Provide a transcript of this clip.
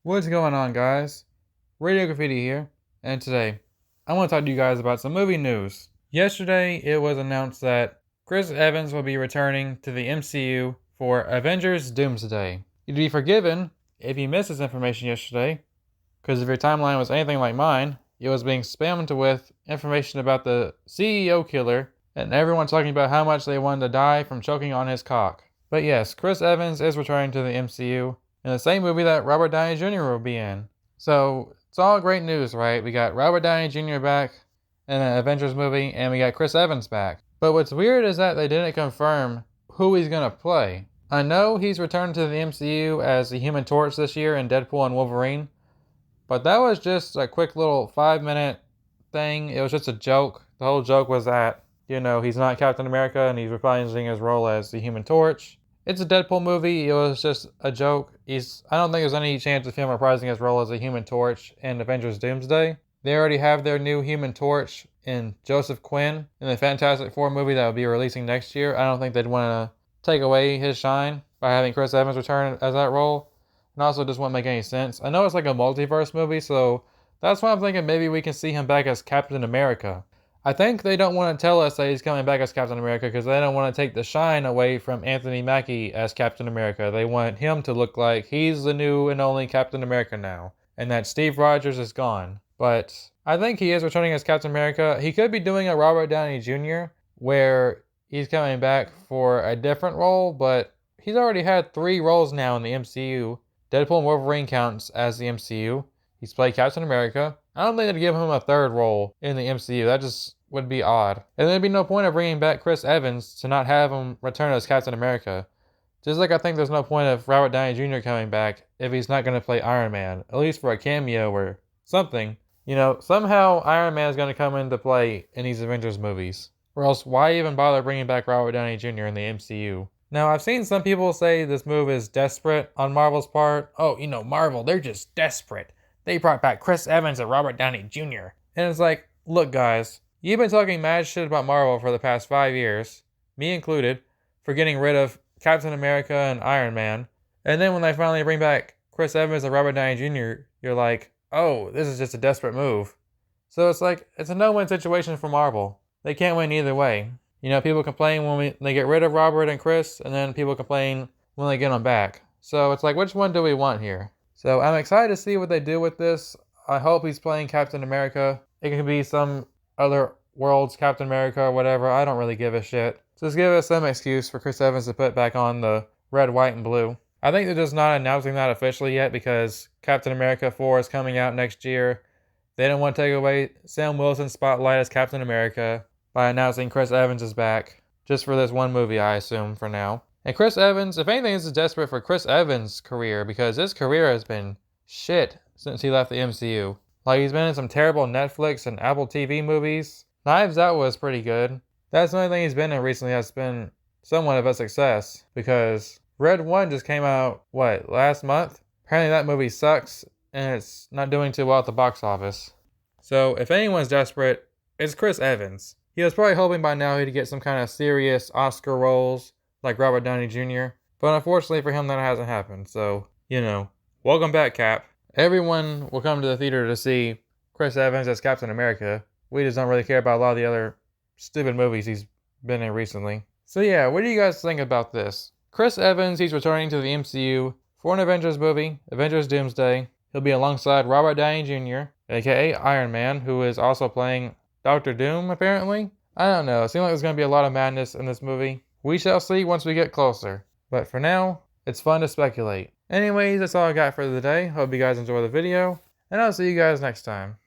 What's going on, guys? Radio Graffiti here, and today I want to talk to you guys about some movie news. Yesterday, it was announced that Chris Evans will be returning to the MCU for Avengers Doomsday. You'd be forgiven if you missed this information yesterday, because if your timeline was anything like mine, it was being spammed with information about the CEO killer, and everyone talking about how much they wanted to die from choking on his cock. But yes, Chris Evans is returning to the MCU in the same movie that Robert Downey Jr. will be in. So it's all great news, right? We got Robert Downey Jr. back in an Avengers movie, and we got Chris Evans back. But what's weird is that they didn't confirm who he's gonna play. I know he's returned to the MCU as the Human Torch this year in Deadpool and Wolverine, but that was just a quick little 5-minute thing. It was just a joke. The whole joke was that, he's not Captain America and he's reprising his role as the Human Torch. It's a Deadpool movie. It was just a joke. I don't think there's any chance of him reprising his role as a Human Torch in Avengers Doomsday. They already have their new Human Torch in Joseph Quinn in the Fantastic Four movie that will be releasing next year. I don't think they'd want to take away his shine by having Chris Evans return as that role. And also, it just wouldn't make any sense. I know it's like a multiverse movie, so that's why I'm thinking maybe we can see him back as Captain America. I think they don't want to tell us that he's coming back as Captain America because they don't want to take the shine away from Anthony Mackie as Captain America. They want him to look like he's the new and only Captain America now, and that Steve Rogers is gone. But I think he is returning as Captain America. He could be doing a Robert Downey Jr. where he's coming back for a different role, but he's already had 3 roles now in the MCU. Deadpool and Wolverine counts as the MCU. He's played Captain America. I don't think they'd give him a 3rd role in the MCU. That just would be odd. And there'd be no point of bringing back Chris Evans to not have him return as Captain America. Just like I think there's no point of Robert Downey Jr. coming back if he's not going to play Iron Man, at least for a cameo or something. Somehow Iron Man is going to come into play in these Avengers movies. Or else why even bother bringing back Robert Downey Jr. in the MCU? Now, I've seen some people say this move is desperate on Marvel's part. Oh, Marvel, they're just desperate. They brought back Chris Evans and Robert Downey Jr. And it's like, look guys, you've been talking mad shit about Marvel for the past 5 years, me included, for getting rid of Captain America and Iron Man. And then when they finally bring back Chris Evans and Robert Downey Jr., you're like, oh, this is just a desperate move. So it's like, it's a no-win situation for Marvel. They can't win either way. People complain when they get rid of Robert and Chris, and then people complain when they get them back. So it's like, which one do we want here? So I'm excited to see what they do with this. I hope he's playing Captain America. It could be some other world's Captain America or whatever. I don't really give a shit. Just give us some excuse for Chris Evans to put back on the red, white, and blue. I think they're just not announcing that officially yet because Captain America 4 is coming out next year. They don't want to take away Sam Wilson's spotlight as Captain America by announcing Chris Evans is back. Just for this one movie, I assume, for now. And Chris Evans, if anything, this is desperate for Chris Evans' career because his career has been shit since he left the MCU. Like, he's been in some terrible Netflix and Apple TV movies. Knives Out was pretty good. That's the only thing he's been in recently that's been somewhat of a success because Red 1 just came out, last month? Apparently that movie sucks and it's not doing too well at the box office. So if anyone's desperate, it's Chris Evans. He was probably hoping by now he'd get some kind of serious Oscar roles like Robert Downey Jr. But unfortunately for him, that hasn't happened. So, welcome back, Cap. Everyone will come to the theater to see Chris Evans as Captain America. We just don't really care about a lot of the other stupid movies he's been in recently. So yeah, what do you guys think about this? Chris Evans, he's returning to the MCU for an Avengers movie, Avengers Doomsday. He'll be alongside Robert Downey Jr., aka Iron Man, who is also playing Dr. Doom, apparently. I don't know. It seems like there's going to be a lot of madness in this movie. We shall see once we get closer. But for now, it's fun to speculate. Anyways, that's all I got for today. Hope you guys enjoy the video, and I'll see you guys next time.